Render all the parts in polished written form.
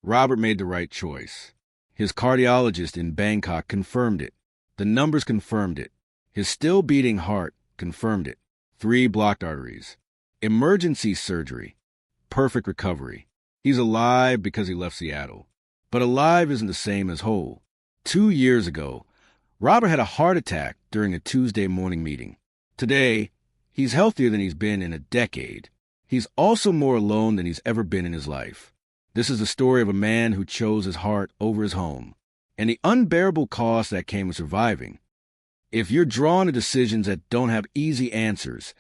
Robert made the right choice. His cardiologist in Bangkok confirmed it. The numbers confirmed it. His still-beating heart confirmed it. 3 blocked arteries. Emergency surgery. Perfect recovery. He's alive because he left Seattle. But alive isn't the same as whole. 2 years ago, Robert had a heart attack during a Tuesday morning meeting. Today, he's healthier than he's been in a decade. He's also more alone than he's ever been in his life. This is the story of a man who chose his heart over his home, and the unbearable cost that came with surviving. If you're drawn to decisions that don't have easy answers,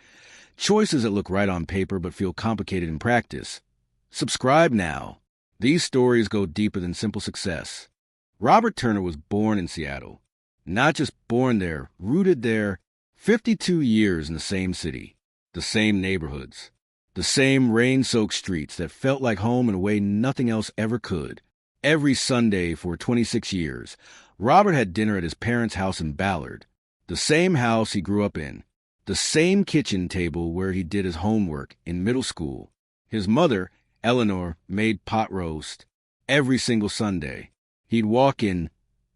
choices that look right on paper but feel complicated in practice, subscribe now. These stories go deeper than simple success. Robert Turner was born in Seattle. Not just born there, rooted there, 52 years in the same city, the same neighborhoods, the same rain-soaked streets that felt like home in a way nothing else ever could. Every Sunday for 26 years, Robert had dinner at his parents' house in Ballard, the same house he grew up in, the same kitchen table where he did his homework in middle school. His mother, Eleanor, made pot roast every single Sunday. He'd walk in,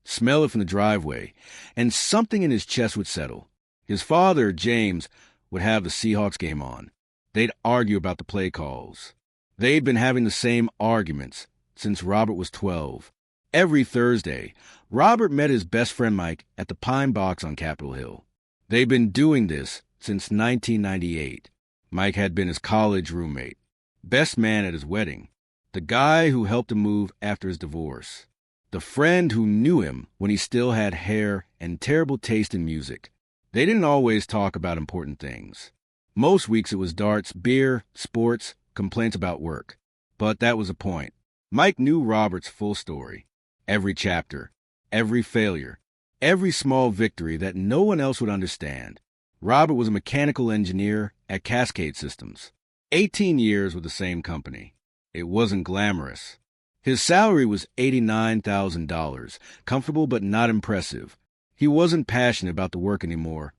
smell it from the driveway, and something in his chest would settle. His father, James, would have the Seahawks game on. They'd argue about the play calls. They'd been having the same arguments since Robert was 12. Every Thursday, Robert met his best friend Mike at the Pine Box on Capitol Hill. They'd been doing this since 1998. Mike had been his college roommate, best man at his wedding, the guy who helped him move after his divorce, the friend who knew him when he still had hair and terrible taste in music. They didn't always talk about important things. Most weeks it was darts, beer, sports, complaints about work. But that was the point. Mike knew Robert's full story. Every chapter, every failure, every small victory that no one else would understand. Robert was a mechanical engineer at Cascade Systems. 18 years with the same company. It wasn't glamorous. His salary was $89,000, comfortable but not impressive. He wasn't passionate about the work anymore,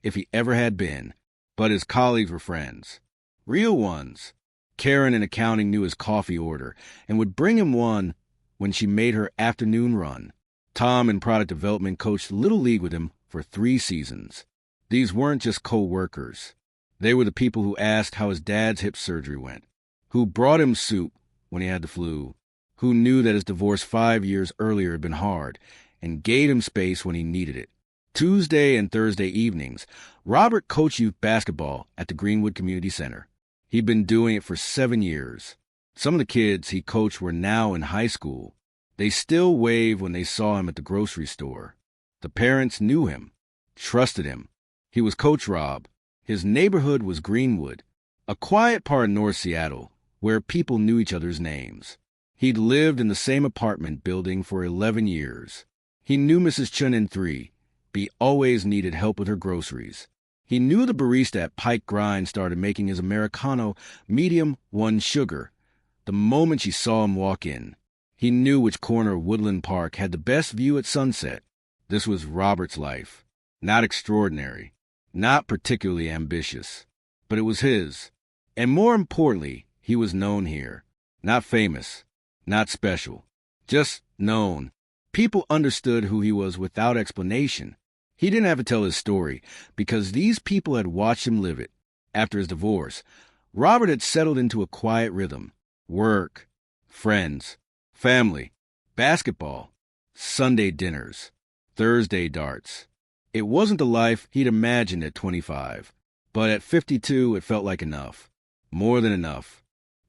if he ever had been. But his colleagues were friends. Real ones. Karen in accounting knew his coffee order and would bring him one when she made her afternoon run. Tom in product development coached Little League with him for 3 seasons. These weren't just co-workers. They were the people who asked how his dad's hip surgery went, who brought him soup when he had the flu, who knew that his divorce 5 years earlier had been hard and gave him space when he needed it. Tuesday and Thursday evenings, Robert coached youth basketball at the Greenwood Community Center. He'd been doing it for 7 years. Some of the kids he coached were now in high school. They still waved when they saw him at the grocery store. The parents knew him, trusted him. He was Coach Rob. His neighborhood was Greenwood, a quiet part of North Seattle where people knew each other's names. He'd lived in the same apartment building for 11 years. He knew Mrs. Chun in 3. He always needed help with her groceries. He knew the barista at Pike Grind started making his Americano medium 1 sugar the moment she saw him walk in. He knew which corner of Woodland Park had the best view at sunset. This was Robert's life. Not extraordinary, not particularly ambitious, but it was his. And more importantly, he was known here. Not famous, not special, just known. People understood who he was without explanation. He didn't have to tell his story because these people had watched him live it. After his divorce, Robert had settled into a quiet rhythm. Work, friends, family, basketball, Sunday dinners, Thursday darts. It wasn't the life he'd imagined at 25, but at 52 it felt like enough. More than enough.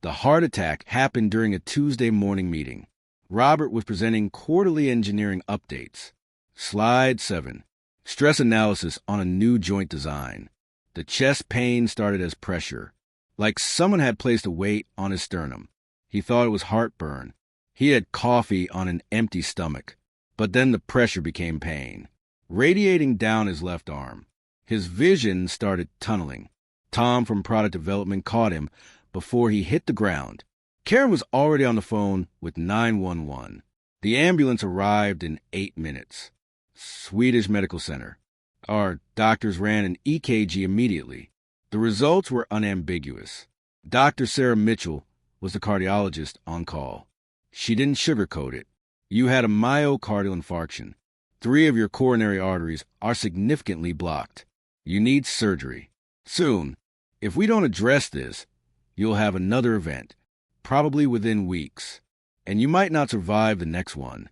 The heart attack happened during a Tuesday morning meeting. Robert was presenting quarterly engineering updates. Slide 7. Stress analysis on a new joint design. The chest pain started as pressure, like someone had placed a weight on his sternum. He thought it was heartburn. He had coffee on an empty stomach, but then the pressure became pain, radiating down his left arm. His vision started tunneling. Tom from product development caught him before he hit the ground. Karen was already on the phone with 911. The ambulance arrived in 8 minutes. Swedish Medical Center. Our doctors ran an EKG immediately. The results were unambiguous. Dr. Sarah Mitchell was the cardiologist on call. She didn't sugarcoat it. You had a myocardial infarction. 3 of your coronary arteries are significantly blocked. You need surgery. Soon. If we don't address this, you'll have another event, probably within weeks, and you might not survive the next one.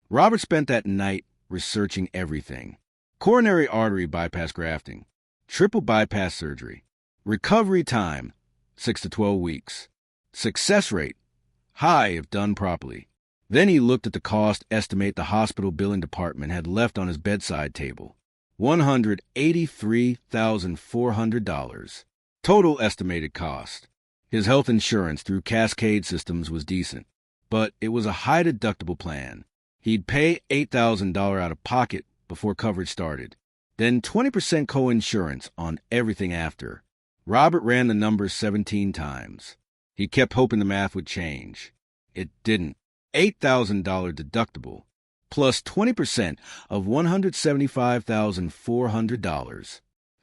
Robert spent that night researching everything. Coronary artery bypass grafting, triple bypass surgery, recovery time, 6 to 12 weeks, success rate, high if done properly. Then he looked at the cost estimate the hospital billing department had left on his bedside table. $183,400. Total estimated cost. His health insurance through Cascade Systems was decent, but it was a high deductible plan. He'd pay $8,000 out of pocket before coverage started, then 20% co-insurance on everything after. Robert ran the numbers 17 times. He kept hoping the math would change. It didn't. $8,000 deductible, plus 20% of $175,400.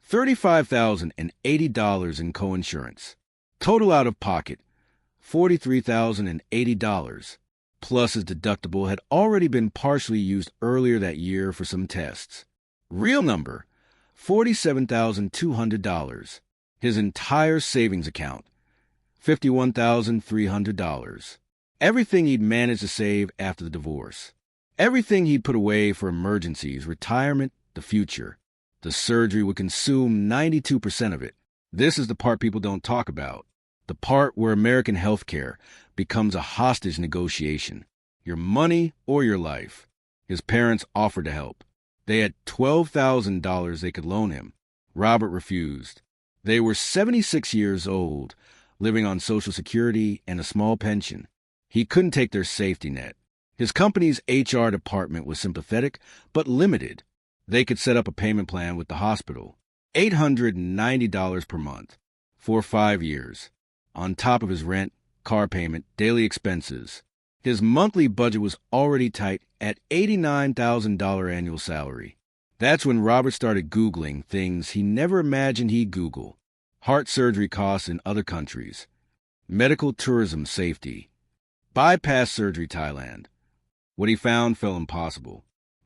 $35,080 in co-insurance. Total out of pocket, $43,080. Plus his deductible had already been partially used earlier that year for some tests. Real number, $47,200. His entire savings account, $51,300. Everything he'd managed to save after the divorce. Everything he'd put away for emergencies, retirement, the future. The surgery would consume 92% of it. This is the part people don't talk about. The part where American healthcare becomes a hostage negotiation. Your money or your life. His parents offered to help. They had $12,000 they could loan him. Robert refused. They were 76 years old, living on Social Security and a small pension. He couldn't take their safety net. His company's HR department was sympathetic, but limited. They could set up a payment plan with the hospital. $890 per month for 5 years, on top of his rent, car payment, daily expenses. His monthly budget was already tight at $89,000 annual salary. That's when Robert started Googling things he never imagined he'd Google. Heart surgery costs in other countries. Medical tourism safety. Bypass surgery Thailand. What he found felt impossible.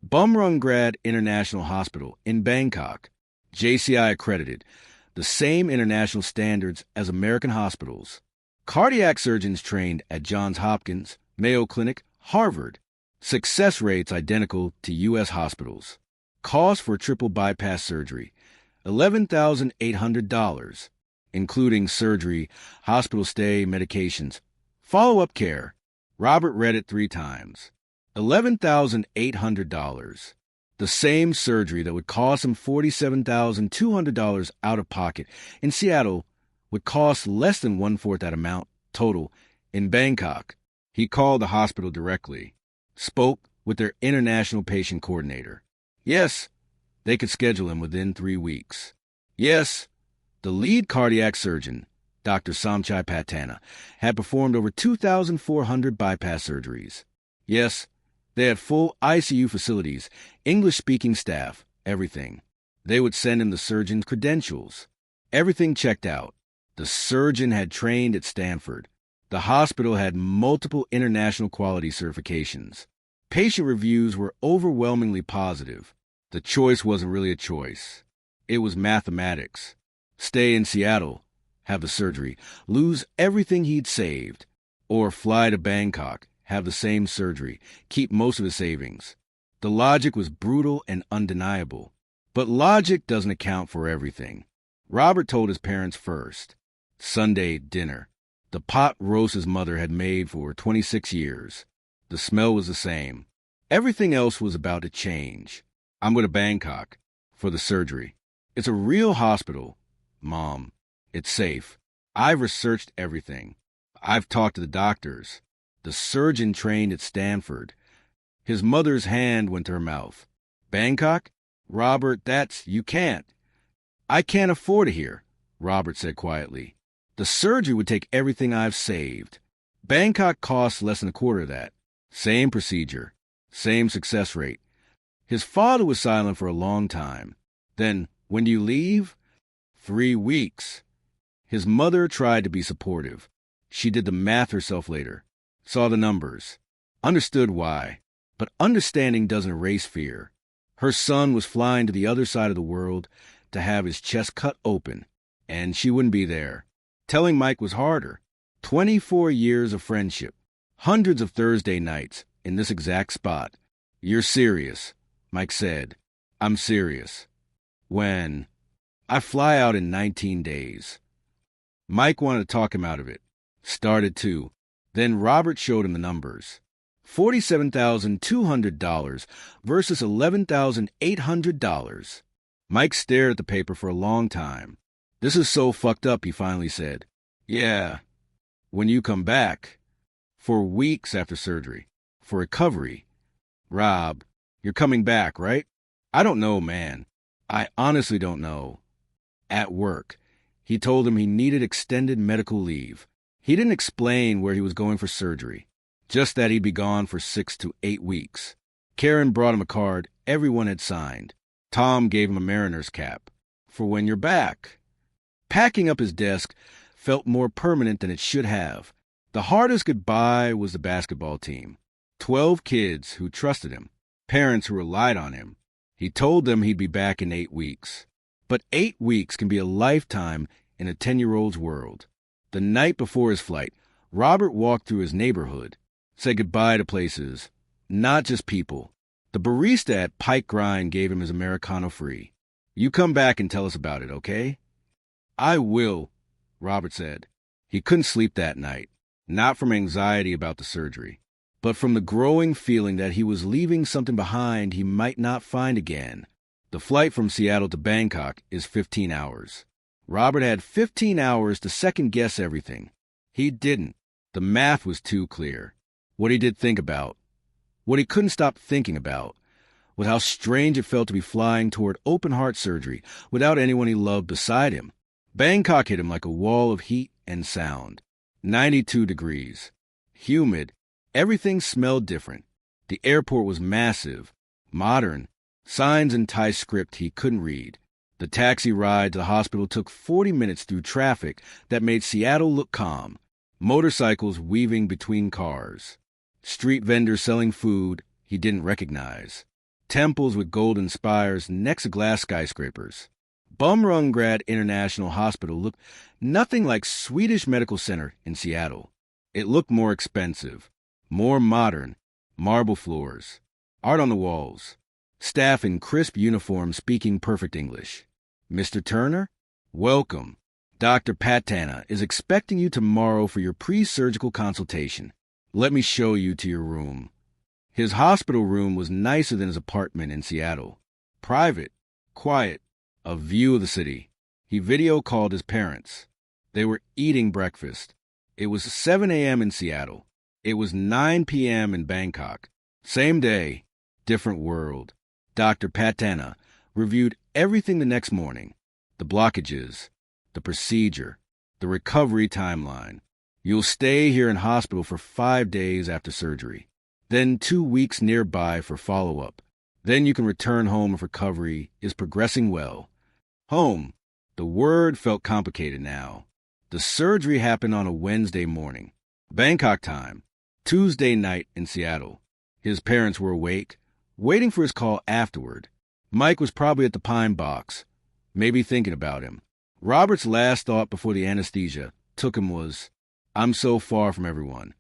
Bumrungrad International Hospital in Bangkok. JCI accredited. The same international standards as American hospitals. Cardiac surgeons trained at Johns Hopkins, Mayo Clinic, Harvard. Success rates identical to U.S. hospitals. Cost for triple bypass surgery, $11,800, including surgery, hospital stay, medications, follow-up care. Robert read it 3 times. $11,800. The same surgery that would cost him $47,200 out of pocket in Seattle would cost less than 1/4 that amount total in Bangkok. He called the hospital directly, spoke with their international patient coordinator. Yes, they could schedule him within 3 weeks. Yes, the lead cardiac surgeon, Dr. Samchai Patana, had performed over 2,400 bypass surgeries. Yes, they had full ICU facilities, English-speaking staff, everything. They would send him the surgeon's credentials. Everything checked out. The surgeon had trained at Stanford. The hospital had multiple international quality certifications. Patient reviews were overwhelmingly positive. The choice wasn't really a choice. It was mathematics. Stay in Seattle, have the surgery, lose everything he'd saved, or fly to Bangkok, have the same surgery, keep most of his savings. The logic was brutal and undeniable. But logic doesn't account for everything. Robert told his parents first. Sunday dinner. The pot roast his mother had made for 26 years. The smell was the same. Everything else was about to change. I'm going to Bangkok for the surgery. It's a real hospital, Mom. It's safe. I've researched everything. I've talked to the doctors. The surgeon trained at Stanford. His mother's hand went to her mouth. Bangkok? Robert, you can't. I can't afford it here, Robert said quietly. The surgery would take everything I've saved. Bangkok costs less than 1/4 of that. Same procedure. Same success rate. His father was silent for a long time. Then, when do you leave? 3 weeks. His mother tried to be supportive. She did the math herself later. saw the numbers, understood why. But understanding doesn't erase fear. Her son was flying to the other side of the world to have his chest cut open, and she wouldn't be there. Telling Mike was harder. 24 years of friendship, hundreds of Thursday nights in this exact spot. "You're serious," Mike said. "I'm serious." When? "I fly out in 19 days. Mike wanted to talk him out of it. Started to. Then Robert showed him the numbers. $47,200 versus $11,800. Mike stared at the paper for a long time. "This is so fucked up," he finally said. "Yeah. When you come back." "For weeks after surgery. For recovery." "Rob, you're coming back, right?" "I don't know, man. I honestly don't know." At work, he told him he needed extended medical leave. He didn't explain where he was going for surgery, just that he'd be gone for 6 to 8 weeks. Karen brought him a card everyone had signed. Tom gave him a mariner's cap. "For when you're back." Packing up his desk felt more permanent than it should have. The hardest goodbye was the basketball team. 12 kids who trusted him, parents who relied on him. He told them he'd be back in 8 weeks. But 8 weeks can be a lifetime in a 10-year-old's world. The night before his flight, Robert walked through his neighborhood, said goodbye to places, not just people. The barista at Pike Grind gave him his Americano free. "You come back and tell us about it, okay?" "I will," Robert said. He couldn't sleep that night, not from anxiety about the surgery, but from the growing feeling that he was leaving something behind he might not find again. The flight from Seattle to Bangkok is 15 hours. Robert had 15 hours to second-guess everything. He didn't. The math was too clear. What he did think about, what he couldn't stop thinking about, was how strange it felt to be flying toward open-heart surgery without anyone he loved beside him. Bangkok hit him like a wall of heat and sound. 92 degrees. Humid. Everything smelled different. The airport was massive, modern. Signs in Thai script he couldn't read. The taxi ride to the hospital took 40 minutes through traffic that made Seattle look calm. Motorcycles weaving between cars. Street vendors selling food he didn't recognize. Temples with golden spires next to glass skyscrapers. Bumrungrad International Hospital looked nothing like Swedish Medical Center in Seattle. It looked more expensive, more modern, marble floors, art on the walls, staff in crisp uniforms speaking perfect English. "Mr. Turner, welcome. Dr. Patana is expecting you tomorrow for your pre-surgical consultation. Let me show you to your room." His hospital room was nicer than his apartment in Seattle. Private, quiet, a view of the city. He video called his parents. They were eating breakfast. It was 7 a.m. in Seattle. It was 9 p.m. in Bangkok. Same day, different world. Dr. Patana reviewed everything the next morning. The blockages, the procedure, the recovery timeline. "You'll stay here in hospital for 5 days after surgery. Then 2 weeks nearby for follow-up. Then you can return home if recovery is progressing well." Home. The word felt complicated now. The surgery happened on a Wednesday morning. Bangkok time. Tuesday night in Seattle. His parents were awake, waiting for his call afterward. Mike was probably at the Pine Box, maybe thinking about him. Robert's last thought before the anesthesia took him was, "I'm so far from everyone."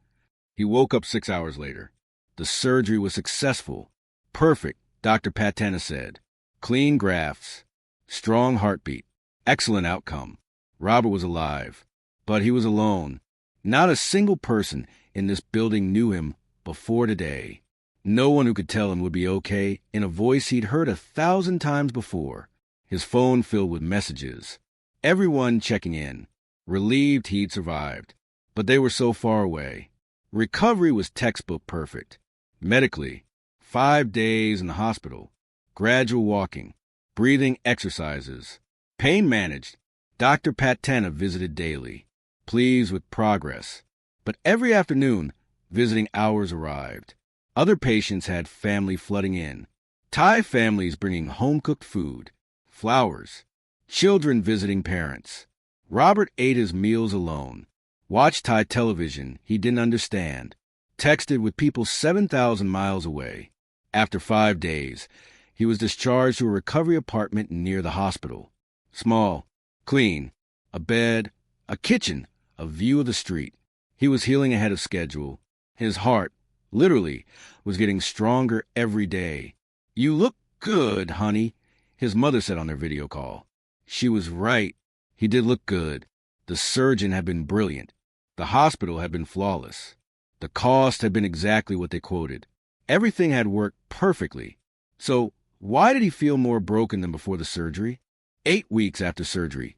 He woke up 6 hours later. The surgery was successful. Perfect, Dr. Patana said. Clean grafts. Strong heartbeat. Excellent outcome. Robert was alive, but he was alone. Not a single person in this building knew him before today. No one who could tell him would be okay in a voice he'd heard 1,000 times before. His phone filled with messages. Everyone checking in, relieved he'd survived. But they were so far away. Recovery was textbook perfect. Medically, 5 days in the hospital, gradual walking, breathing exercises, pain managed. Dr. Patana visited daily, pleased with progress. But every afternoon, visiting hours arrived. Other patients had family flooding in. Thai families bringing home-cooked food, flowers, children visiting parents. Robert ate his meals alone, watched Thai television he didn't understand, texted with people 7,000 miles away. After 5 days, he was discharged to a recovery apartment near the hospital. Small, clean, a bed, a kitchen, a view of the street. He was healing ahead of schedule. His heart, literally, was getting stronger every day. "You look good, honey," his mother said on their video call. She was right. He did look good. The surgeon had been brilliant. The hospital had been flawless. The cost had been exactly what they quoted. Everything had worked perfectly. So why did he feel more broken than before the surgery? 8 weeks after surgery,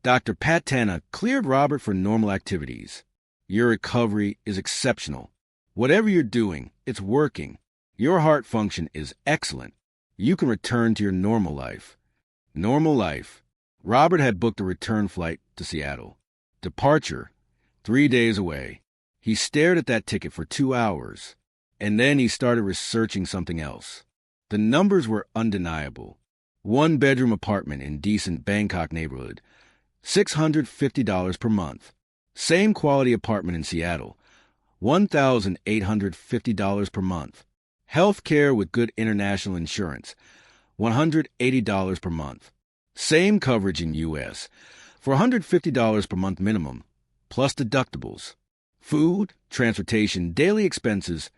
Dr. Patana cleared Robert for normal activities. "Your recovery is exceptional. Whatever you're doing, it's working. Your heart function is excellent. You can return to your normal life." Normal life. Robert had booked a return flight to Seattle. Departure, 3 days away. He stared at that ticket for 2 hours, and then he started researching something else. The numbers were undeniable. 1-bedroom apartment in decent Bangkok neighborhood, $650 per month. Same quality apartment in Seattle, $1,850 per month. Health care with good international insurance, $180 per month. Same coverage in U.S. for $150 per month minimum, plus deductibles. Food, transportation, daily expenses,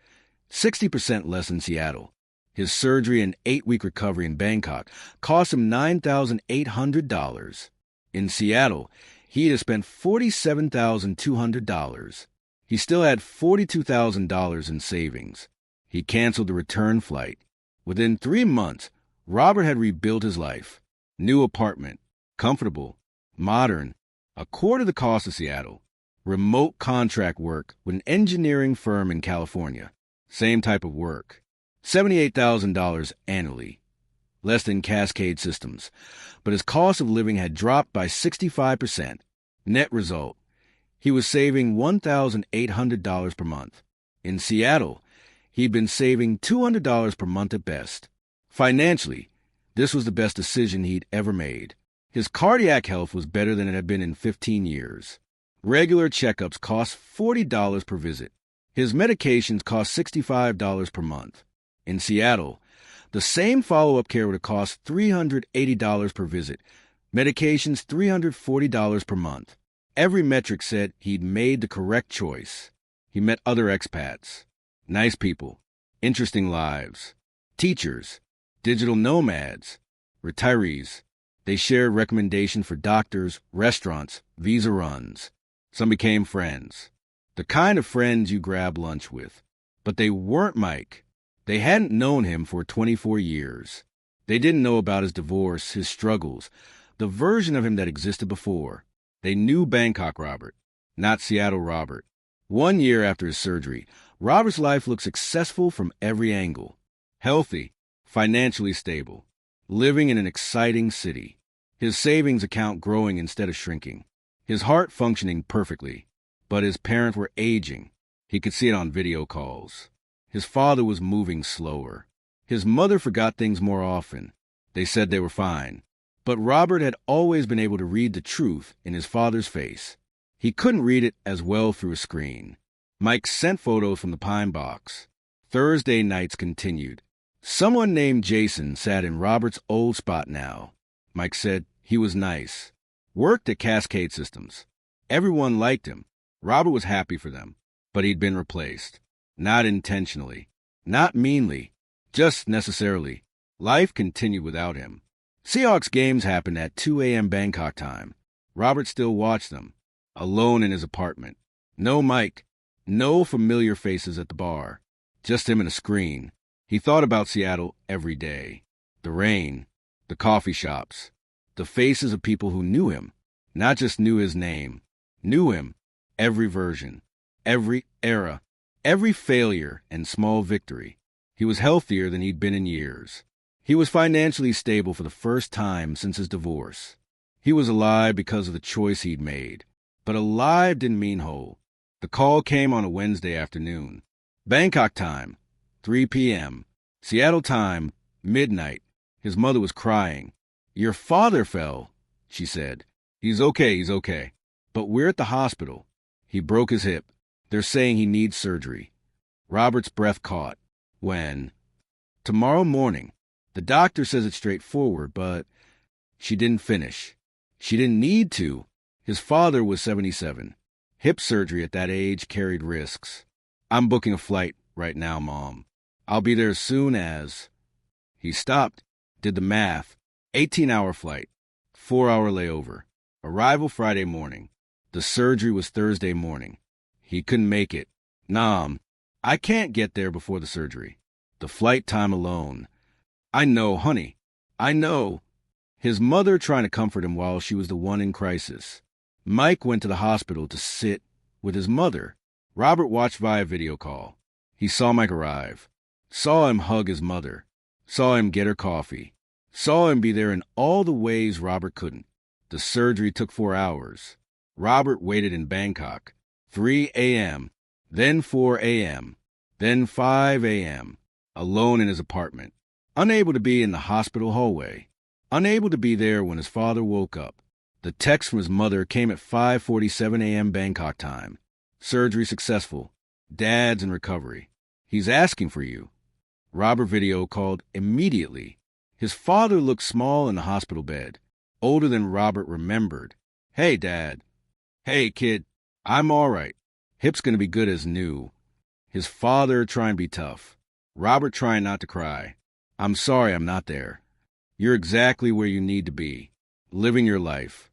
60% less in Seattle. His surgery and 8-week recovery in Bangkok cost him $9,800. In Seattle, he had spent $47,200. He still had $42,000 in savings. He canceled the return flight. Within 3 months, Robert had rebuilt his life. New apartment, comfortable, modern, a quarter the cost of Seattle. Remote contract work with an engineering firm in California. Same type of work. $78,000 annually. Less than Cascade Systems. But his cost of living had dropped by 65%. Net result, he was saving $1,800 per month. In Seattle, he'd been saving $200 per month at best. Financially, this was the best decision he'd ever made. His cardiac health was better than it had been in 15 years. Regular checkups cost $40 per visit. His medications cost $65 per month. In Seattle, the same follow-up care would have cost $380 per visit. Medications $340 per month. Every metric said he'd made the correct choice. He met other expats. Nice people. Interesting lives. Teachers. Digital nomads. Retirees. They shared recommendations for doctors, restaurants, visa runs. Some became friends. The kind of friends you grab lunch with. But they weren't Mike. They hadn't known him for 24 years. They didn't know about his divorce, his struggles, the version of him that existed before. They knew Bangkok Robert, not Seattle Robert. 1 year after his surgery, Robert's life looked successful from every angle. Healthy, financially stable, living in an exciting city. His savings account growing instead of shrinking. His heart functioning perfectly. But his parents were aging. He could see it on video calls. His father was moving slower. His mother forgot things more often. They said they were fine. But Robert had always been able to read the truth in his father's face. He couldn't read it as well through a screen. Mike sent photos from the pine box. Thursday nights continued. Someone named Jason sat in Robert's old spot now. Mike said he was nice. Worked at Cascade Systems. Everyone liked him. Robert was happy for them. But he'd been replaced. Not intentionally. Not meanly. Just necessarily. Life continued without him. Seahawks games happened at 2 a.m. Bangkok time. Robert still watched them. Alone in his apartment. No Mike. No familiar faces at the bar. Just him and a screen. He thought about Seattle every day. The rain. The coffee shops. The faces of people who knew him. Not just knew his name. Knew him. Every version. Every era. Every failure and small victory. He was healthier than he'd been in years. He was financially stable for the first time since his divorce. He was alive because of the choice he'd made. But alive didn't mean whole. The call came on a Wednesday afternoon. Bangkok time, 3 p.m. Seattle time, midnight. His mother was crying. "Your father fell," she said. He's okay. But we're at the hospital. He broke his hip. They're saying he needs surgery. Robert's breath caught. When? Tomorrow morning. The doctor says it's straightforward, but she didn't finish. She didn't need to. His father was 77. Hip surgery at that age carried risks. I'm booking a flight right now, Mom. I'll be there as soon as... He stopped, did the math. 18-hour flight, 4-hour layover. Arrival Friday morning. The surgery was Thursday morning. He couldn't make it. Mom, I can't get there before the surgery. The flight time alone. I know, honey. I know. His mother trying to comfort him while she was the one in crisis. Mike went to the hospital to sit with his mother. Robert watched via video call. He saw Mike arrive. Saw him hug his mother. Saw him get her coffee. Saw him be there in all the ways Robert couldn't. The surgery took 4 hours. Robert waited in Bangkok. 3 a.m., then 4 a.m., then 5 a.m., alone in his apartment. Unable to be in the hospital hallway. Unable to be there when his father woke up. The text from his mother came at 5:47 a.m. Bangkok time. Surgery successful. Dad's in recovery. He's asking for you. Robert video called immediately. His father looked small in the hospital bed, older than Robert remembered. Hey, Dad. Hey, kid. I'm all right. Hip's gonna be good as new. His father trying to be tough. Robert trying not to cry. I'm sorry I'm not there. You're exactly where you need to be, living your life.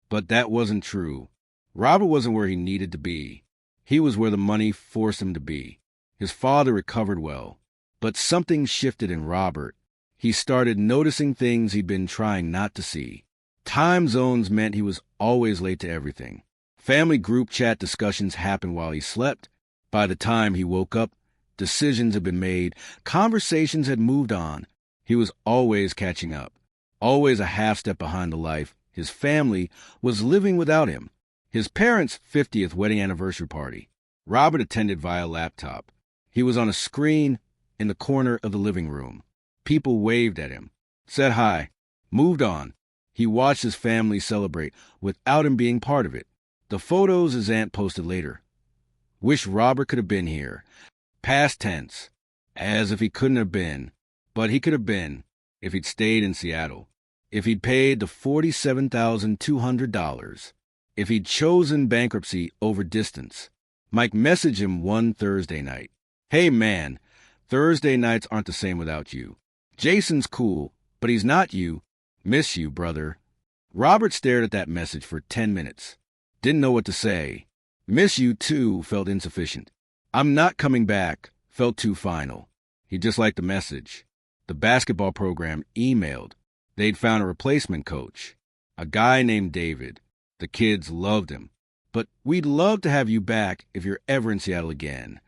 But that wasn't true. Robert wasn't where he needed to be. He was where the money forced him to be. His father recovered well. But something shifted in Robert. He started noticing things he'd been trying not to see. Time zones meant he was always late to everything. Family group chat discussions happened while he slept. By the time he woke up, decisions had been made. Conversations had moved on. He was always catching up. Always a half step behind the life his family was living without him. His parents' 50th wedding anniversary party. Robert attended via laptop. He was on a screen in the corner of the living room. People waved at him, said hi, moved on. He watched his family celebrate without him being part of it. The photos his aunt posted later. Wish Robert could have been here. Past tense. As if he couldn't have been. But he could have been if he'd stayed in Seattle. If he'd paid the $47,200. If he'd chosen bankruptcy over distance. Mike messaged him one Thursday night. Hey man, Thursday nights aren't the same without you. Jason's cool, but he's not you. Miss you, brother. Robert stared at that message for 10 minutes. Didn't know what to say. Miss you too felt insufficient. I'm not coming back felt too final. He disliked the message. The basketball program emailed. They'd found a replacement coach, a guy named David. The kids loved him. But we'd love to have you back if you're ever in Seattle again.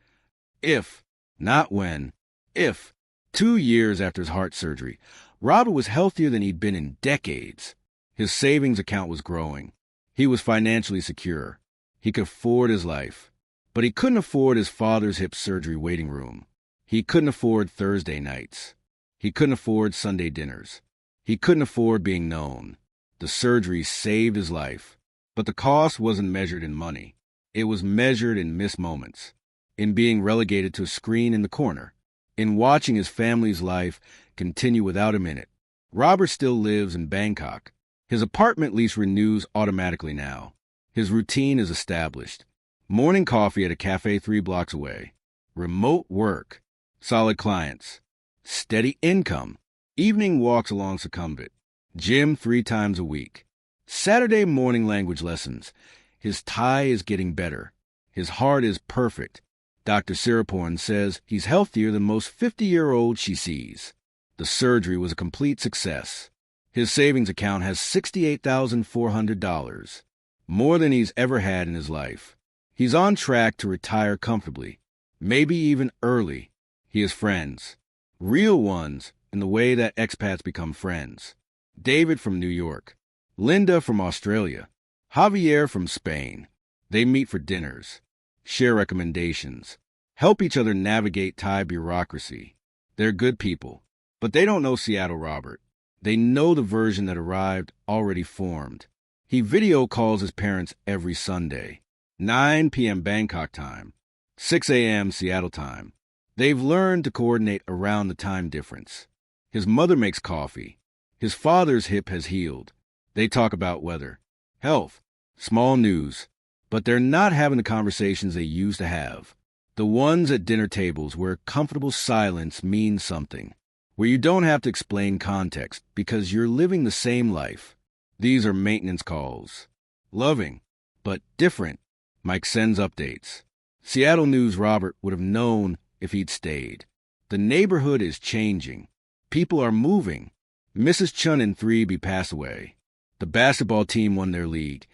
If, not when, if. 2 years after his heart surgery, Robert was healthier than he'd been in decades. His savings account was growing. He was financially secure. He could afford his life. But he couldn't afford his father's hip surgery waiting room. He couldn't afford Thursday nights. He couldn't afford Sunday dinners. He couldn't afford being known. The surgery saved his life. But the cost wasn't measured in money. It was measured in missed moments, in being relegated to a screen in the corner, in watching his family's life continue without him in it. Robert still lives in Bangkok. His apartment lease renews automatically now. His routine is established. Morning coffee at a cafe 3 blocks away. Remote work. Solid clients. Steady income. Evening walks along Succumbit. Gym 3 times a week. Saturday morning language lessons. His Thai is getting better. His heart is perfect. Dr. Siraporn says he's healthier than most 50-year-olds she sees. The surgery was a complete success. His savings account has $68,400, more than he's ever had in his life. He's on track to retire comfortably, maybe even early. He has friends, real ones in the way that expats become friends. David from New York, Linda from Australia, Javier from Spain. They meet for dinners, share recommendations, help each other navigate Thai bureaucracy. They're good people, but they don't know Seattle Robert. They know the version that arrived already formed. He video calls his parents every Sunday, 9 p.m. Bangkok time, 6 a.m. Seattle time. They've learned to coordinate around the time difference. His mother makes coffee. His father's hip has healed. They talk about weather, health, small news, but they're not having the conversations they used to have. The ones at dinner tables where comfortable silence means something, where you don't have to explain context because you're living the same life. These are maintenance calls. Loving, but different. Mike sends updates. Seattle News Robert would have known if he'd stayed. The neighborhood is changing. People are moving. Mrs. Chun and 3B passed away. The basketball team won their league.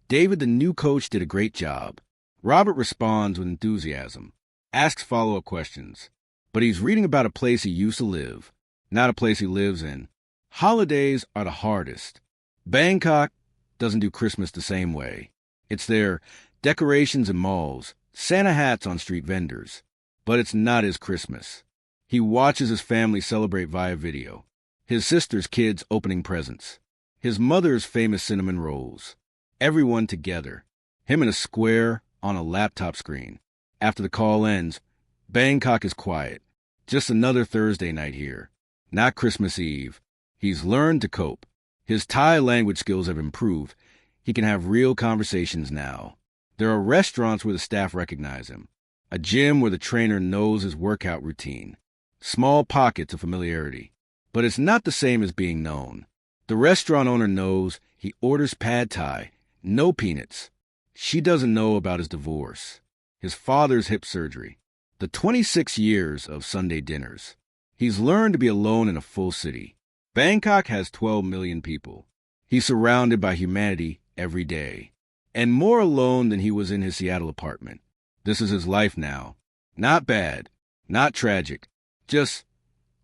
David, the new coach, did a great job. Robert responds with enthusiasm, asks follow-up questions. But he's reading about a place he used to live, not a place he lives in. Holidays are the hardest. Bangkok doesn't do Christmas the same way. It's their decorations in malls, Santa hats on street vendors. But it's not his Christmas. He watches his family celebrate via video. His sister's kids opening presents. His mother's famous cinnamon rolls. Everyone together. Him in a square on a laptop screen. After the call ends, Bangkok is quiet. Just another Thursday night here. Not Christmas Eve. He's learned to cope. His Thai language skills have improved. He can have real conversations now. There are restaurants where the staff recognize him. A gym where the trainer knows his workout routine. Small pockets of familiarity. But it's not the same as being known. The restaurant owner knows he orders pad thai, no peanuts. She doesn't know about his divorce, his father's hip surgery, the 26 years of Sunday dinners. He's learned to be alone in a full city. Bangkok has 12 million people. He's surrounded by humanity every day. And more alone than he was in his Seattle apartment. This is his life now. Not bad, not tragic, just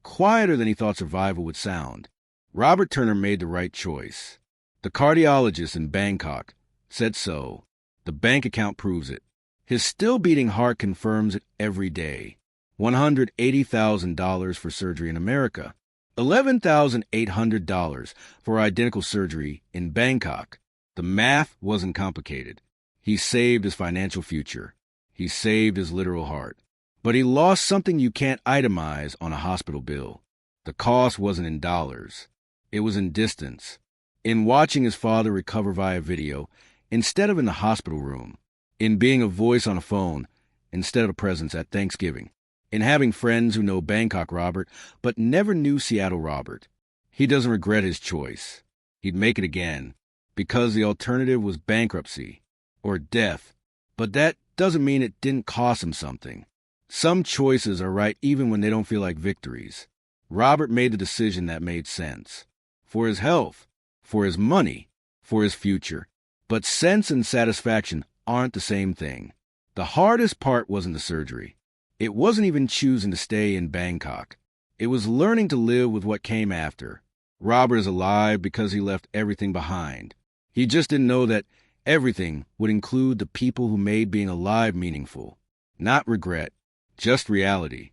quieter than he thought survival would sound. Robert Turner made the right choice. The cardiologist in Bangkok said so. The bank account proves it. His still-beating heart confirms it every day. $180,000 for surgery in America. $11,800 for identical surgery in Bangkok. The math wasn't complicated. He saved his financial future. He saved his literal heart. But he lost something you can't itemize on a hospital bill. The cost wasn't in dollars. It was in distance. In watching his father recover via video instead of in the hospital room. In being a voice on a phone instead of a presence at Thanksgiving. In having friends who know Bangkok Robert but never knew Seattle Robert. He doesn't regret his choice. He'd make it again. Because the alternative was bankruptcy or death. But that doesn't mean it didn't cost him something. Some choices are right even when they don't feel like victories. Robert made the decision that made sense. For his health, for his money, for his future. But sense and satisfaction aren't the same thing. The hardest part wasn't the surgery. It wasn't even choosing to stay in Bangkok. It was learning to live with what came after. Robert is alive because he left everything behind. He just didn't know that everything would include the people who made being alive meaningful. Not regret, just reality.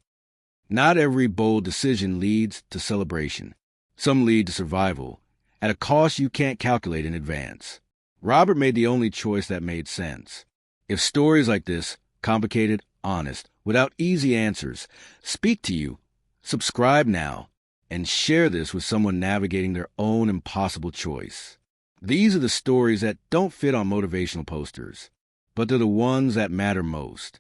Not every bold decision leads to celebration. Some lead to survival, at a cost you can't calculate in advance. Robert made the only choice that made sense. If stories like this, complicated, honest, without easy answers, speak to you, subscribe now, and share this with someone navigating their own impossible choice. These are the stories that don't fit on motivational posters, but they're the ones that matter most.